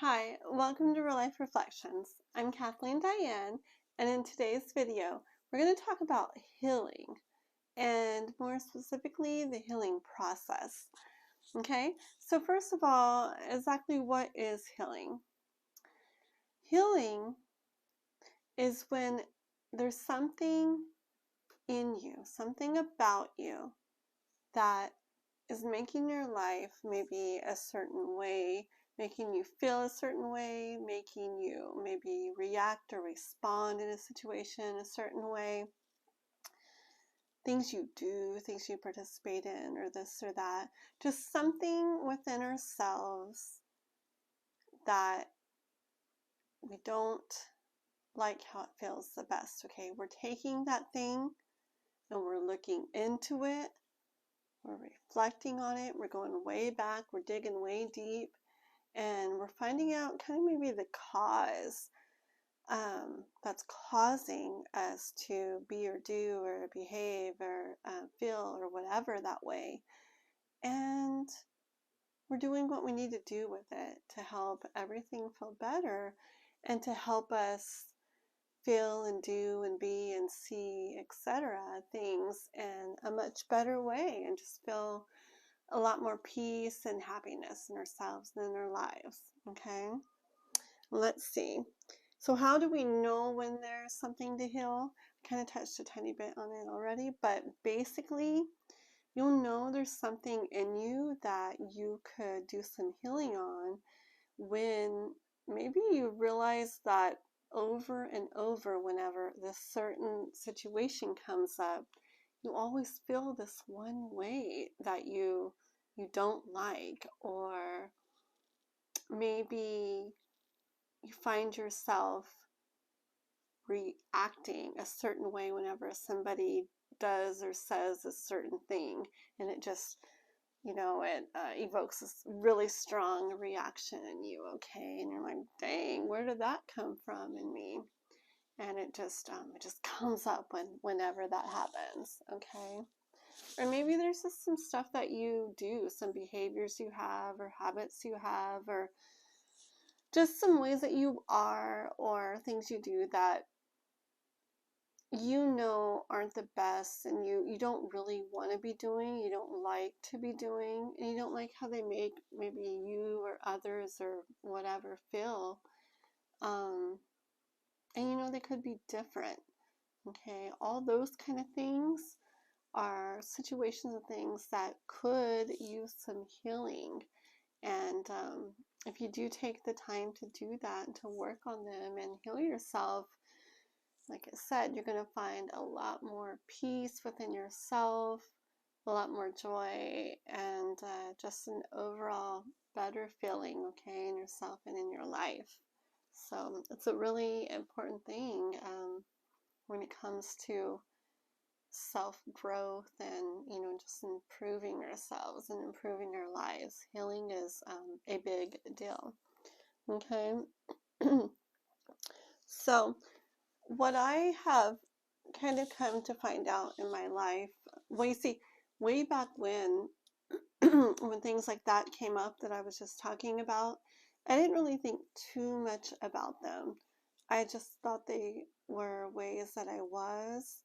Hi, welcome to Real Life Reflections. I'm Kathleen Diane, and in today's video, we're going to talk about healing, and more specifically, the healing process. Okay, so first of all, exactly what is healing? Healing is when there's something in you, something about you that is making your life maybe a certain way, making you feel a certain way, making you maybe react or respond in a situation a certain way. Things you do, things you participate in, or this or that. Just something within ourselves that we don't like how it feels the best. Okay, we're taking that thing and we're looking into it. We're reflecting on it. We're going way back. We're digging way deep. And we're finding out kind of maybe the cause that's causing us to be or do or behave or feel or whatever that way. And we're doing what we need to do with it to help everything feel better and to help us feel and do and be and see, etc. things in a much better way and just feel a lot more peace and happiness in ourselves and in our lives. Okay, let's see. So how do we know when there's something to heal? I kind of touched a tiny bit on it already, but basically you'll know there's something in you that you could do some healing on when maybe you realize that over and over, whenever this certain situation comes up, you always feel this one way that you don't like, or maybe you find yourself reacting a certain way whenever somebody does or says a certain thing, and it just, it evokes this really strong reaction in you, okay? And you're like, dang, where did that come from in me? And it just comes up whenever that happens, okay? Or maybe there's just some stuff that you do, some behaviors you have, or habits you have, or just some ways that you are, or things you do that aren't the best, and you don't really want to be doing, you don't like to be doing, and you don't like how they make maybe you or others or whatever feel. And they could be different, okay? All those kind of things are situations and things that could use some healing. And if you do take the time to do that and to work on them and heal yourself, like I said, you're going to find a lot more peace within yourself, a lot more joy, and just an overall better feeling, okay, in yourself and in your life. So it's a really important thing when it comes to self-growth and just improving ourselves and improving our lives. Healing is a big deal. Okay. So what I have kind of come to find out in my life, well, you see, way back when when things like that came up that I was just talking about, I didn't really think too much about them. I just thought they were ways that I was,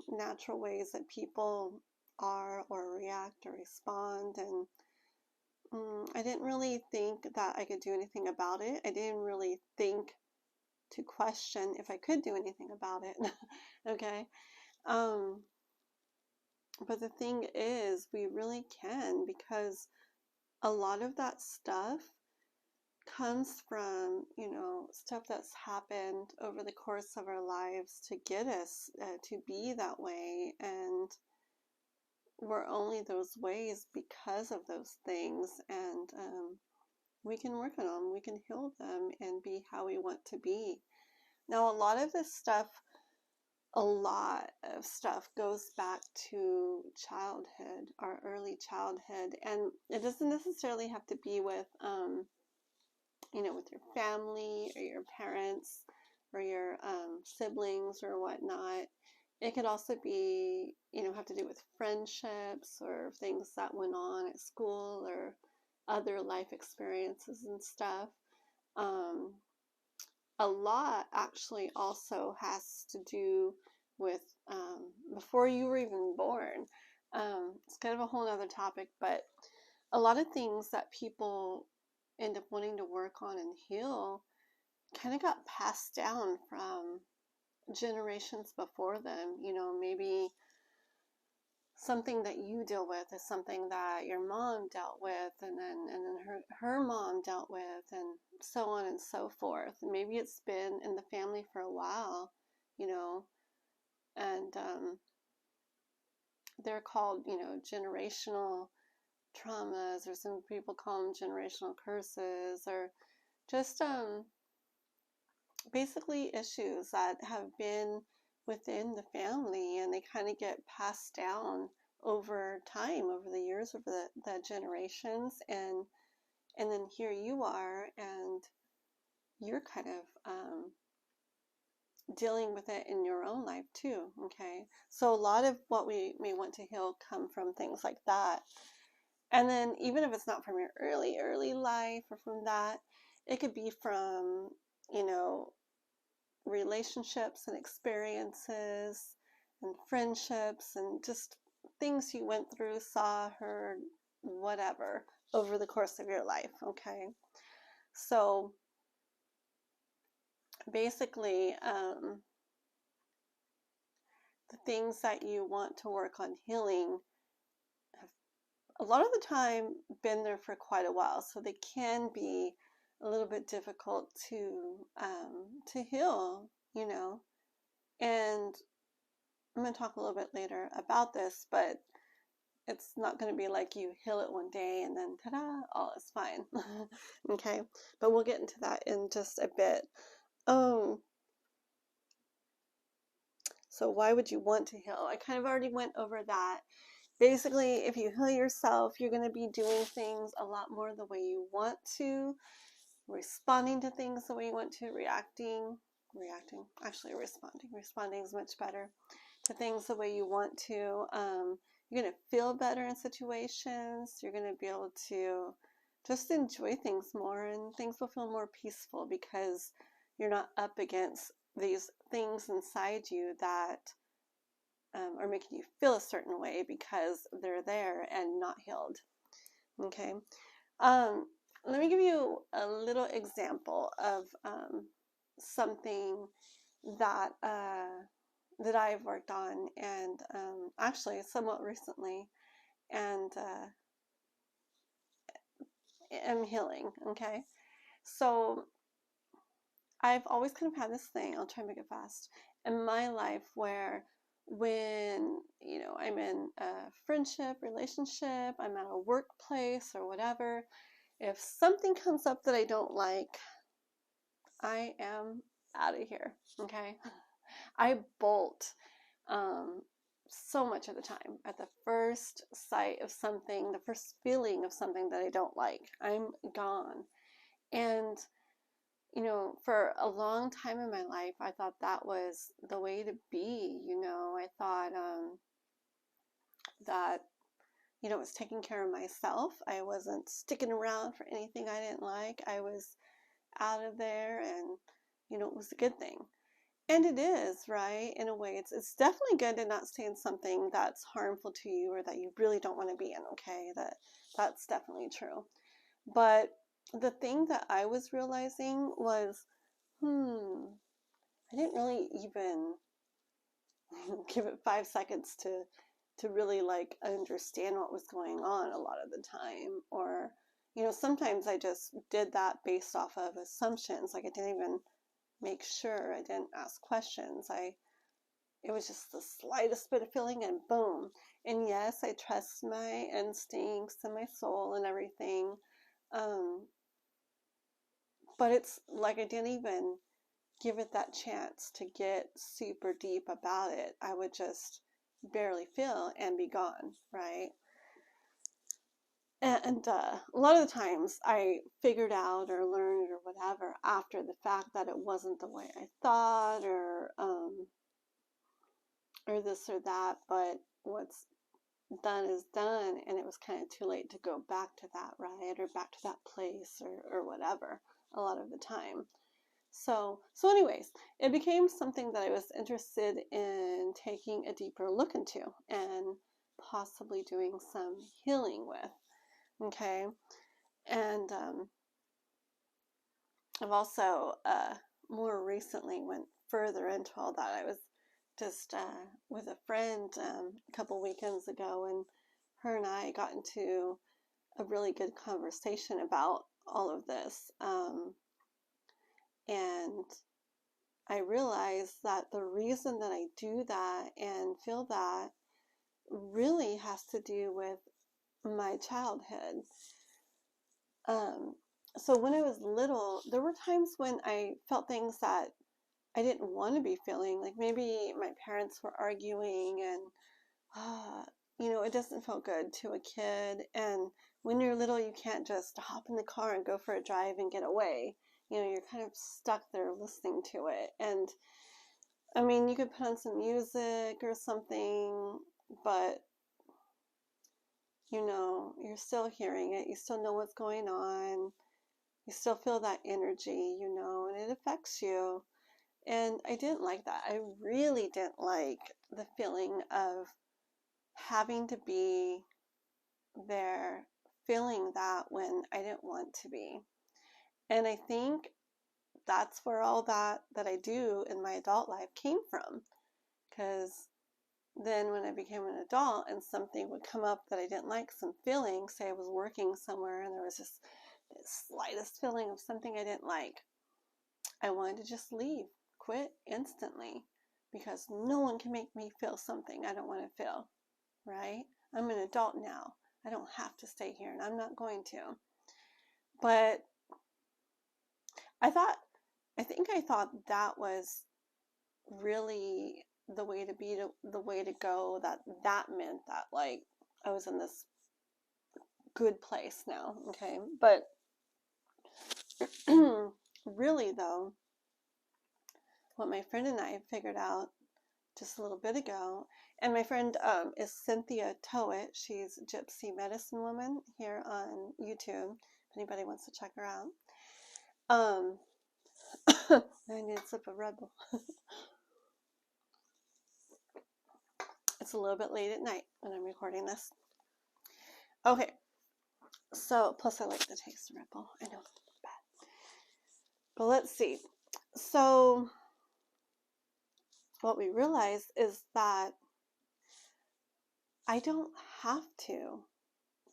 natural ways that people are or react or respond. And I didn't really think that I could do anything about it. I didn't really think to question if I could do anything about it. Okay. But the thing is, we really can, because a lot of that stuff comes from, stuff that's happened over the course of our lives to get us to be that way. And we're only those ways because of those things. And we can work on them, we can heal them, and be how we want to be. Now, a lot of stuff goes back to childhood, our early childhood, and it doesn't necessarily have to be with, with your family or your parents or your siblings or whatnot. It could also be, have to do with friendships or things that went on at school or other life experiences and stuff. A lot actually also has to do with before you were even born. It's kind of a whole other topic, but a lot of things that people end up wanting to work on and heal kind of got passed down from generations before them. You know, maybe something that you deal with is something that your mom dealt with, and then her mom dealt with, and so on and so forth. And maybe it's been in the family for a while, you know, and they're called, you know, generational traumas, or some people call them generational curses, or just basically issues that have been within the family, and they kind of get passed down over time, over the years, over the generations, and then here you are, and you're kind of dealing with it in your own life too. Okay, so a lot of what we may want to heal come from things like that. And then even if it's not from your early life or from that, it could be from, you know, relationships and experiences and friendships and just things you went through, saw, heard, whatever, over the course of your life. Okay, so basically the things that you want to work on healing have a lot of the time been there for quite a while, so they can be a little bit difficult to heal, you know. And I'm going to talk a little bit later about this, but it's not going to be like you heal it one day and then ta-da, all is fine. Okay, but we'll get into that in just a bit. So why would you want to heal? I kind of already went over that. Basically, if you heal yourself, you're going to be doing things a lot more the way you want to, responding to things the way you want to, responding is much better, to things the way you want to. You're going to feel better in situations. You're going to be able to just enjoy things more, and things will feel more peaceful because you're not up against these things inside you that are making you feel a certain way because they're there and not healed. Okay. Let me give you a little example of something that that I've worked on, and actually somewhat recently, and am healing. Okay, so I've always kind of had this thing, I'll try and make it fast, in my life where when, you know, I'm in a friendship, relationship, I'm at a workplace or whatever, if something comes up that I don't like, I am out of here. Okay, I bolt so much of the time at the first sight of something, the first feeling of something that I don't like. I'm gone. And you know, for a long time in my life, I thought that was the way to be. You know, I thought that, you know, I was taking care of myself. I wasn't sticking around for anything I didn't like. I was out of there, and, you know, it was a good thing. And it is, right? In a way, it's definitely good to not stay in something that's harmful to you or that you really don't want to be in, okay? That's definitely true. But the thing that I was realizing was, I didn't really even give it 5 seconds to really like understand what was going on a lot of the time. Or, you know, sometimes I just did that based off of assumptions. Like I didn't even make sure, I didn't ask questions. It was just the slightest bit of feeling and boom. And yes, I trust my instincts and my soul and everything. But it's like I didn't even give it that chance to get super deep about it. I would just barely feel and be gone, right? And a lot of the times I figured out or learned or whatever after the fact that it wasn't the way I thought, or this or that, but what's done is done, and it was kind of too late to go back to that, right? Or back to that place, or whatever. a lot of the time. So anyways, it became something that I was interested in taking a deeper look into and possibly doing some healing with. Okay. And I've also more recently went further into all that. I was just with a friend a couple weekends ago, and her and I got into a really good conversation about all of this. And I realized that the reason that I do that and feel that really has to do with my childhood. So when I was little, there were times when I felt things that I didn't want to be feeling. Like maybe my parents were arguing, and it doesn't feel good to a kid. And when you're little, you can't just hop in the car and go for a drive and get away. You're kind of stuck there listening to it. And I mean, you could put on some music or something, but you're still hearing it. You still know what's going on. You still feel that energy, and it affects you. And I didn't like that. I really didn't like the feeling of having to be there, feeling that when I didn't want to be. And I think that's where all that I do in my adult life came from. Because then when I became an adult and something would come up that I didn't like, some feeling, say I was working somewhere and there was just this slightest feeling of something I didn't like, I wanted to just leave, quit instantly, because no one can make me feel something I don't want to feel, right? I'm an adult now. I don't have to stay here, and I'm not going to. But I think I thought that was really the way to be, the way to go, that meant that like I was in this good place now, okay? But really though, what my friend and I figured out just a little bit ago, and my friend is Cynthia Towett. She's a gypsy medicine woman here on YouTube, if anybody wants to check her out. I need a sip of Red Bull. It's a little bit late at night when I'm recording this. Okay, so plus I like the taste of Red Bull. I know it's bad, but let's see. So what we realized is that I don't have to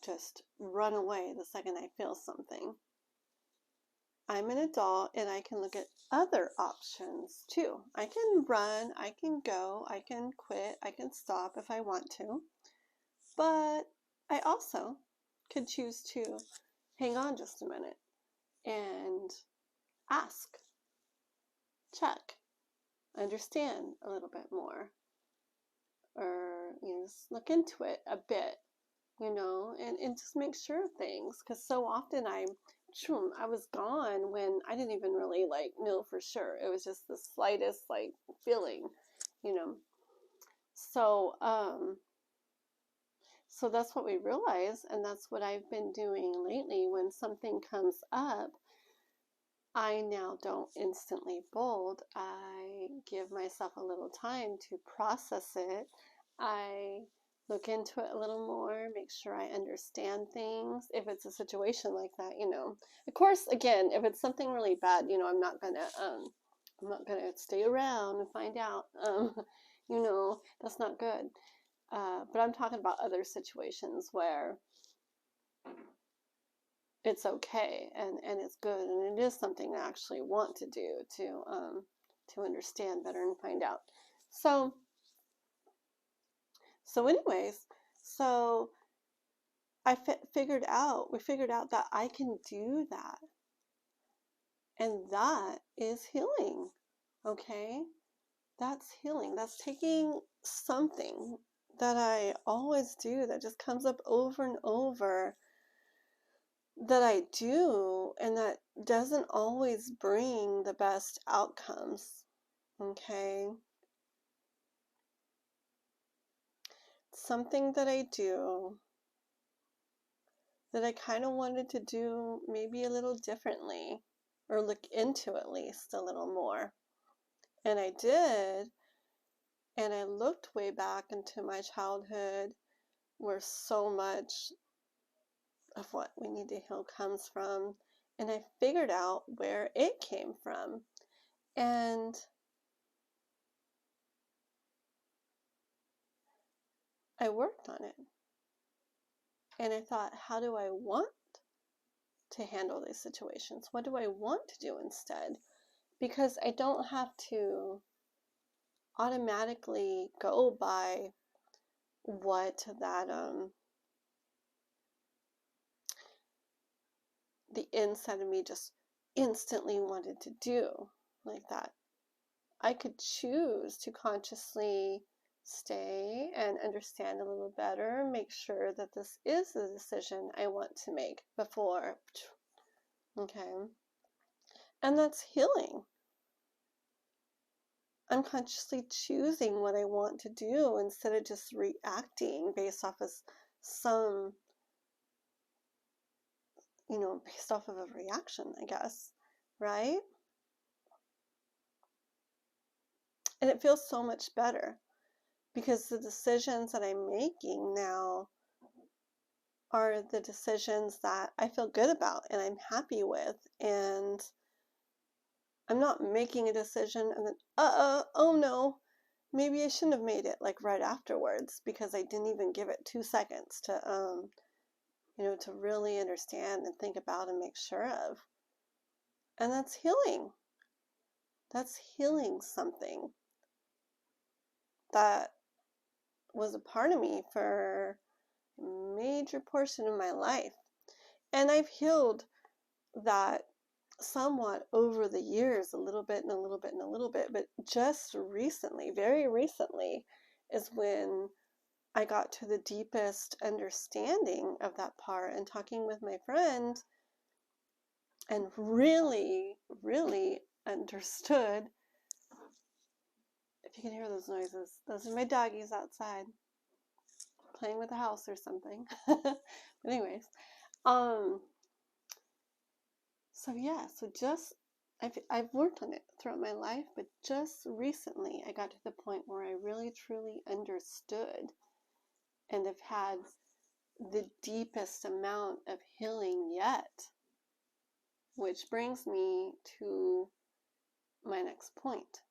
just run away the second I feel something. I'm an adult and I can look at other options too. I can run, I can go, I can quit, I can stop if I want to. But I also could choose to hang on just a minute and ask, check, understand a little bit more, or just look into it a bit, and just make sure of things, because so often I was gone when I didn't even really know for sure. It was just the slightest feeling, so so that's what we realized, and that's what I've been doing lately. When something comes up, I now don't instantly bolt. I give myself a little time to process it. I look into it a little more, make sure I understand things. If it's a situation like that, Of course, again, if it's something really bad, I'm not gonna stay around and find out. That's not good. But I'm talking about other situations where it's okay and it's good, and it is something I actually want to do to understand better and find out. So anyways, so we figured out that I can do that, and that is healing. Okay, that's healing. That's taking something that I always do, that just comes up over and over, that I do, and that doesn't always bring the best outcomes. Okay, something that I do that I kind of wanted to do maybe a little differently, or look into at least a little more. And I did, and I looked way back into my childhood where so much of what we need to heal comes from, and I figured out where it came from. And I worked on it. And I thought, how do I want to handle these situations? What do I want to do instead? Because I don't have to automatically go by what that the inside of me just instantly wanted to do like that. I could choose to consciously stay and understand a little better, make sure that this is the decision I want to make before, okay? And that's healing. I'm consciously choosing what I want to do instead of just reacting based off of some, based off of a reaction, I guess, right? And it feels so much better because the decisions that I'm making now are the decisions that I feel good about and I'm happy with. And I'm not making a decision and then, oh no, maybe I shouldn't have made it like right afterwards because I didn't even give it 2 seconds to, to really understand and think about and make sure of. And that's healing. That's healing something that was a part of me for a major portion of my life. And I've healed that somewhat over the years, a little bit and a little bit and a little bit, but just recently, very recently, is when I got to the deepest understanding of that part and talking with my friend and really, really understood. If you can hear those noises, those are my doggies outside playing with the house or something. But anyways, so yeah, just I've worked on it throughout my life, but just recently I got to the point where I really truly understood and have had the deepest amount of healing yet, which brings me to my next point.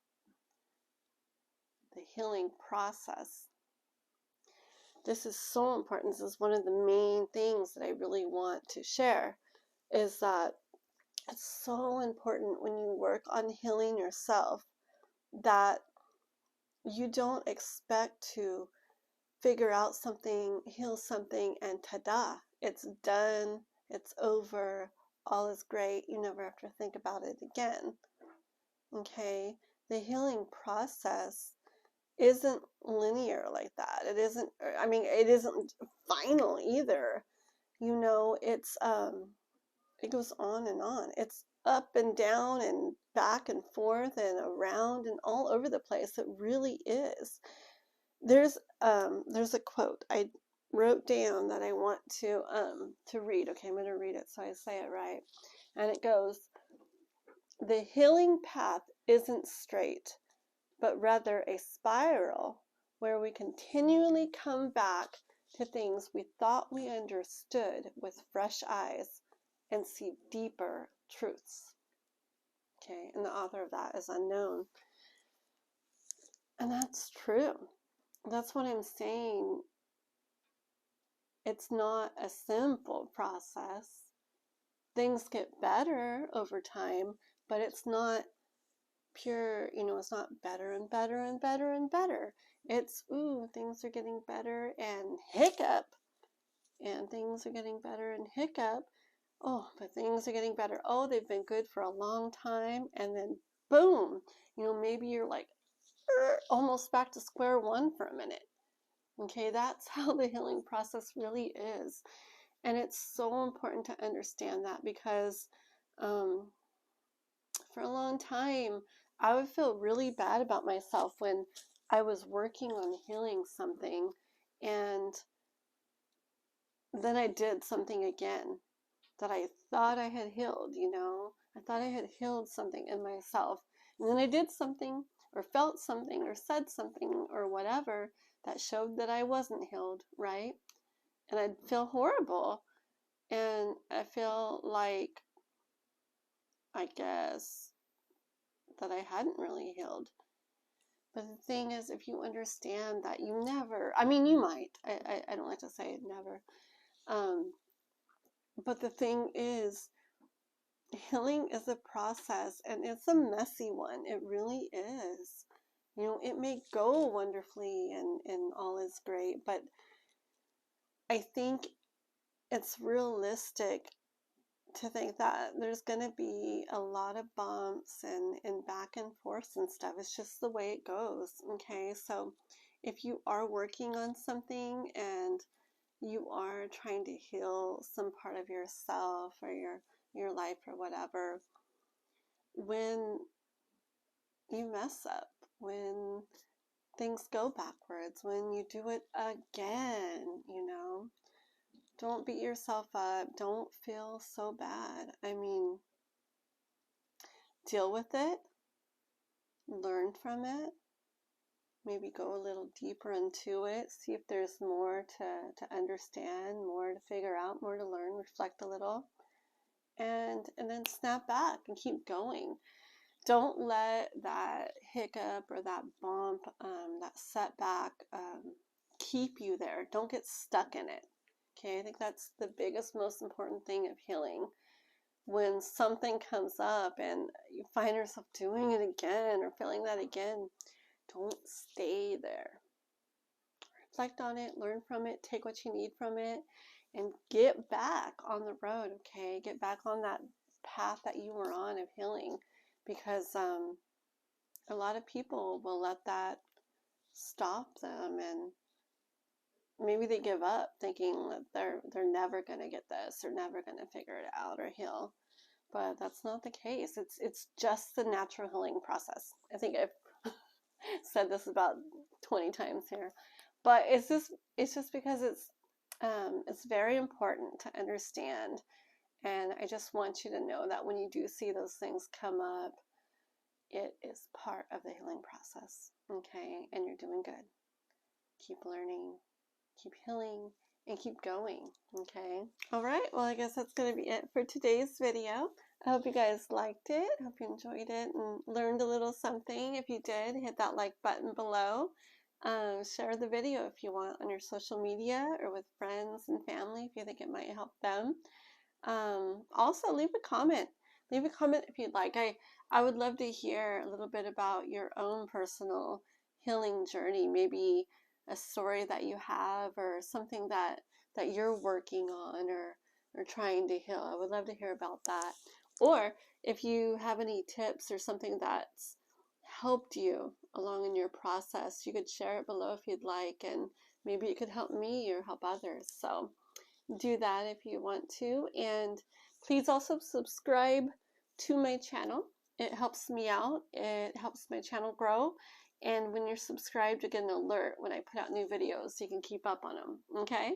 The healing process. This is so important. This is one of the main things that I really want to share, is that it's so important when you work on healing yourself that you don't expect to figure out something, heal something, and ta-da, it's done, it's over, all is great, you never have to think about it again. Okay? The healing process isn't linear like that. It isn't, it isn't final either. It's it goes on and on. It's up and down and back and forth and around and all over the place. It really is. There's a quote I wrote down that I want to read. Okay, I'm going to read it so I say it right. And it goes, "The healing path isn't straight, but rather a spiral where we continually come back to things we thought we understood with fresh eyes and see deeper truths." Okay, and the author of that is unknown. And that's true. That's what I'm saying. It's not a simple process. Things get better over time, but it's not pure, it's not better and better and better and better. It's, things are getting better and hiccup. And things are getting better and hiccup. Oh, but things are getting better. Oh, they've been good for a long time. And then boom, maybe you're like almost back to square one for a minute. Okay, that's how the healing process really is. And it's so important to understand that because for a long time, I would feel really bad about myself when I was working on healing something and then I did something again that I thought I had healed, I thought I had healed something in myself. And then I did something or felt something or said something or whatever that showed that I wasn't healed, right? And I'd feel horrible. And I feel like, I guess, that I hadn't really healed. But the thing is, if you understand that you never, I mean, you might, I don't like to say never, but the thing is, healing is a process, and it's a messy one. It really is. You know, it may go wonderfully and all is great, but I think it's realistic to think that there's going to be a lot of bumps and back and forth and stuff. It's just the way it goes, okay? So if you are working on something and you are trying to heal some part of yourself or your life or whatever, when you mess up, when things go backwards, when you do it again, you know, don't beat yourself up. Don't feel so bad. I mean, deal with it, learn from it, maybe go a little deeper into it, see if there's more to understand, more to figure out, more to learn, reflect a little, and then snap back and keep going. Don't let that hiccup or that bump, that setback keep you there. Don't get stuck in it. Okay, I think that's the biggest, most important thing of healing. When something comes up and you find yourself doing it again or feeling that again, don't stay there. Reflect on it, learn from it, take what you need from it, and get back on the road, okay? Get back on that path that you were on of healing, because a lot of people will let that stop them, and maybe they give up thinking that they're never going to get this or never going to figure it out or heal. But that's not the case. It's just the natural healing process. I think I've said this about 20 times here, but it's just because it's very important to understand. And I just want you to know that when you do see those things come up, it is part of the healing process, okay? And you're doing good. Keep learning, keep healing, and keep going, okay? All right, well, I guess that's going to be it for today's video. I hope you guys liked it. I hope you enjoyed it and learned a little something. If you did, hit that like button below. Share the video if you want on your social media or with friends and family if you think it might help them. Also, leave a comment. Leave a comment if you'd like. I would love to hear a little bit about your own personal healing journey, maybe a story that you have or something that you're working on or trying to heal. I would love to hear about that. Or if you have any tips or something that's helped you along in your process, you could share it below if you'd like, and maybe it could help me or help others. So do that if you want to. And please also subscribe to my channel. It helps me out. It helps my channel grow. And when you're subscribed, you get an alert when I put out new videos so you can keep up on them, okay?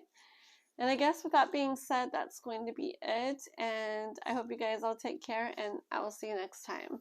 And I guess with that being said, that's going to be it. And I hope you guys all take care, and I will see you next time.